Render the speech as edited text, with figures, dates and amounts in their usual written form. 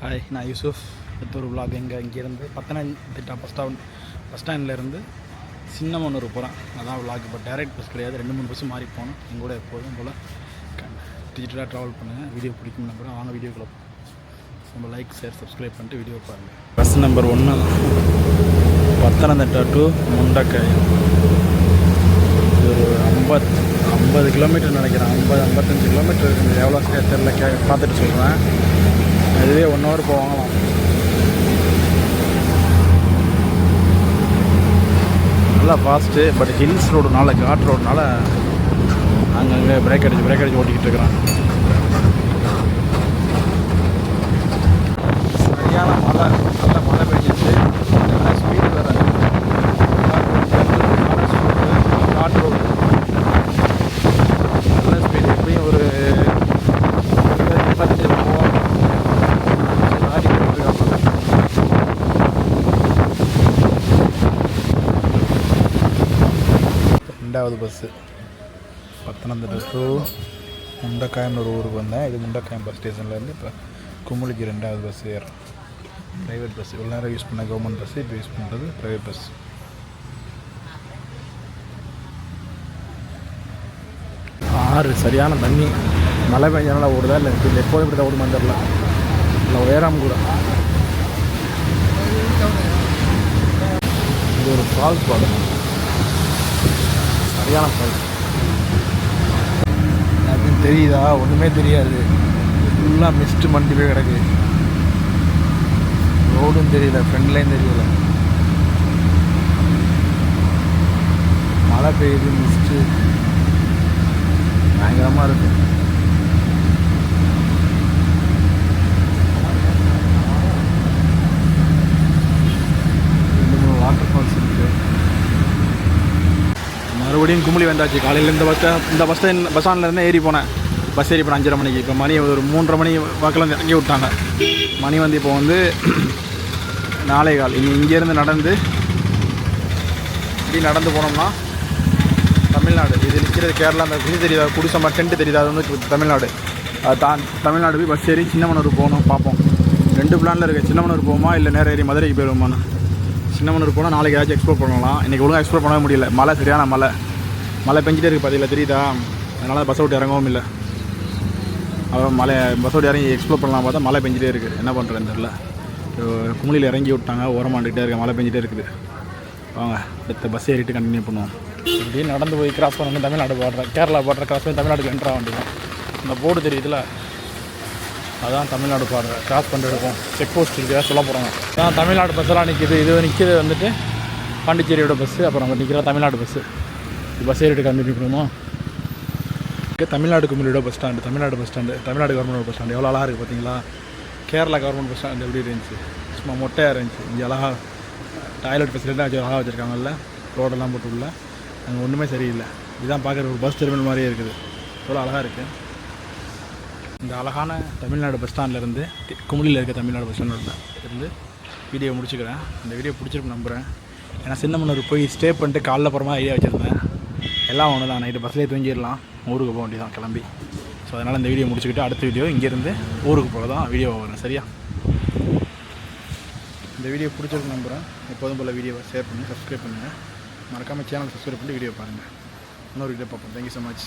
Hi, நான் யூசுஃப். அடுத்த ஒரு விலாக் இங்கேருந்து பத்தனந்திட்டா பஸ் ஸ்டாண்ட்லேருந்து சின்னமனூர் போகிறேன். அதான் விலாக். இப்போ டைரக்ட் பஸ் கிடையாது, 2-3 பஸ்ஸு மாறி போகணும். எங்கூட எப்போதும் போல் டிஜிட்டலாக ட்ராவல் பண்ணுங்கள். வீடியோ பிடிக்கும் நம்புகிறேன். வாங்க வீடியோக்குள்ள நம்ம லைக், ஷேர், சப்ஸ்கிரைப் பண்ணிட்டு வீடியோ பாருங்கள். Bus number 1 Pathanamthitta to Mundakkayam. இது ஒரு 50 கிலோமீட்டர் நினைக்கிறேன். 55 கிலோமீட்டர் இருக்குது. எவ்வளோ தெரில பார்த்துட்டு சொல்கிறேன். இதுவே 1 ஹவர் போவாங்களாம். நல்லா ஃபாஸ்ட்டு. பட் ஹில்ஸ் ரோடுனால, காட் ரோடுனால அங்கங்கே பிரேக் அடிச்சு ஓட்டிக்கிட்டு இருக்கிறான். சரியான மழை, நல்ல மழை பெஞ்சிச்சு. நல்ல ஸ்பீடு வேறு. காட் ரோடு நல்ல ஸ்பீடு. எப்படியும் ஒரு 25 போவோம். ரெண்டாவது பஸ்ஸு பத்தனந்திட்டா டு முண்டக்காயம்னு ஒரு ஊருக்கு வந்தேன். இது முண்டக்காயம் பஸ் ஸ்டேஷன்லேருந்து இப்போ குமுளிக்கு 2வது பஸ் ஏறும். Private bus. இவ்வளோ நேரம் யூஸ் பண்ண கவர்மெண்ட் பஸ்ஸு, இப்போ யூஸ் பண்ணுறது ப்ரைவேட் பஸ். ஆறு சரியான தண்ணி. மழை பெஞ்சனால ஓடுதா இல்லை எப்போதும் இப்படி தான் ஓடுமான்னு தெரில. இல்லை உயரம் கூட. இது ஒரு ஃபால்ஸ் பாடம். சரியான ஃபால்ஸ். அப்படின்னு தெரியுதா? ஒன்றுமே தெரியாது. ஃபுல்லாக மிஸ்ட்டு மண்டி போய் கிடக்கு. ரோடும் தெரியல, ஃப்ரெண்ட்லேயும் தெரியல. மழை பெய்யுது, மிஸ்ட்டு பயங்கரமாக இருக்குது. வாட்டர் ஃபால்ஸ் இருக்குது. மறுபடியும் குமுளி வந்தாச்சு. காலையில் இந்த பஸ் ஸ்டாண்ட்லேருந்து ஏறி போனேன். பஸ் ஏறி போனேன் 5:30 மணிக்கு. இப்போ மணி ஒரு 3:30 மணி வாக்கில் வந்து இறங்கி விட்டாங்க. மணி வந்து இப்போ வந்து 4:15. இங்கேருந்து நடந்து இப்படி நடந்து போனோம்னா தமிழ்நாடு. இது நிற்கிறது கேரளா. அந்த இது தெரியுதா, குடிசம்பா டென்ட்டு தெரியுதா? அது வந்து தமிழ்நாடு. அது தமிழ்நாடு போய் பஸ் ஏறி சின்னமனூர் போகணும். பார்ப்போம். 2 பிளானில் இருக்குது. சின்னமனூர் போவோமா இல்லை நேரம் ஏறி மதுரைக்கு போயிடுவோமான்னு. சின்னமனூர் போனால் நாளைக்கு ஏதாச்சும் எக்ஸ்ப்ளோர் பண்ணலாம். இன்றைக்கி ஒழுங்காக எக்ஸ்ப்ளோர் பண்ணவே முடியல. மழை, சரியான மழை பெஞ்சிட்டே இருக்குது. பார்த்தீங்களா, தெரியுதா? அதனால் பஸ் விட்டு இறங்கவும் இல்லை. அப்புறம் பஸ் விட்டு இறங்கி எக்ஸ்ப்ளோர் பண்ணலாம் பார்த்தா மழை பெஞ்சிட்டே இருக்குது. என்ன பண்ணுறதுன்னு தெரில. குமுளியில் இறங்கி விட்டாங்க. ஓரமாண்டுக்கிட்டே இருக்க மழை பெஞ்சிட்டே இருக்குது. வாங்க அடுத்த பஸ் ஏறிட்டு கண்டினியூ பண்ணுவோம். இப்படியே நடந்து போய் கிராஸ் பண்ணணும். Tamil Nadu border, Kerala border cross பண்ணி தமிழ்நாட்டுக்கு என்ட்ரா வேண்டியது. இந்த போர்டு தெரியுதுல, அதான் தமிழ்நாடு பார்டர். கிராஸ் பண்ணிட்டு இருக்கும். செக் போஸ்ட் இருக்குது, சொல்ல போகிறாங்க. அதான் தமிழ்நாடு பஸ்ஸெல்லாம் நிற்கிது. இது நிற்கிது வந்துட்டு பாண்டிச்சேரியோட பஸ்ஸு. அப்புறம் அங்கே நிற்கிற தமிழ்நாடு பஸ்ஸு. பஸ் ஏறிட்டு கண்டினியூ பண்ணுவோம். தமிழ்நாடு குமுளியோட bus stand. Tamil Nadu government bus stand எவ்வளோ அழகாக இருக்குது பார்த்தீங்களா? கேரளா கவர்மெண்ட் பஸ் ஸ்டாண்டு எப்படி இருந்துச்சு? சும்மா மொட்டையாக இருந்துச்சு. இங்கே அழகாக டாய்லெட் ஃபெசிலிட்டி வச்சு அழகாக வச்சுருக்காங்கல்ல. ரோடெல்லாம் போட்டு உள்ள அங்கே ஒன்றுமே சரியில்லை. இதுதான் பார்க்குற ஒரு பஸ் டெர்மினல் மாதிரியே இருக்குது. எவ்வளோ அழகாக இருக்குது. இந்த அழகான தமிழ்நாடு பஸ் ஸ்டாண்ட்லேருந்து குமுளியில் இருக்க தமிழ்நாடு பஸ் ஸ்டாண்டில் இருந்து வீடியோ முடிச்சுக்கிறேன். இந்த வீடியோ பிடிச்சிருக்கு நம்புகிறேன். ஏன்னா சின்னமனூர் போய் ஸ்டே பண்ணிட்டு காலைல அப்புறமா ஐடியா வச்சுருந்தேன். எல்லாம் ஒன்று தான். நைட்டு பஸ்லேயே தூங்கிடலாம். ஊருக்கு போக வேண்டியதான் கிளம்பி. ஸோ அதனால் இந்த வீடியோ முடிச்சுக்கிட்டு அடுத்த வீடியோ இங்கேருந்து ஊருக்கு போக தான் வீடியோ வரும். சரியா? இந்த வீடியோ பிடிச்சிருக்கு நம்புகிறேன். எப்போதும் போல் வீடியோவை ஷேர் பண்ணி சப்ஸ்கிரைப் பண்ணுங்கள். மறக்காமல் சேனல் சப்ஸ்கிரைப் பண்ணி வீடியோ பாருங்கள். இன்னொரு வீடியோ பார்ப்போம். Thank you so much.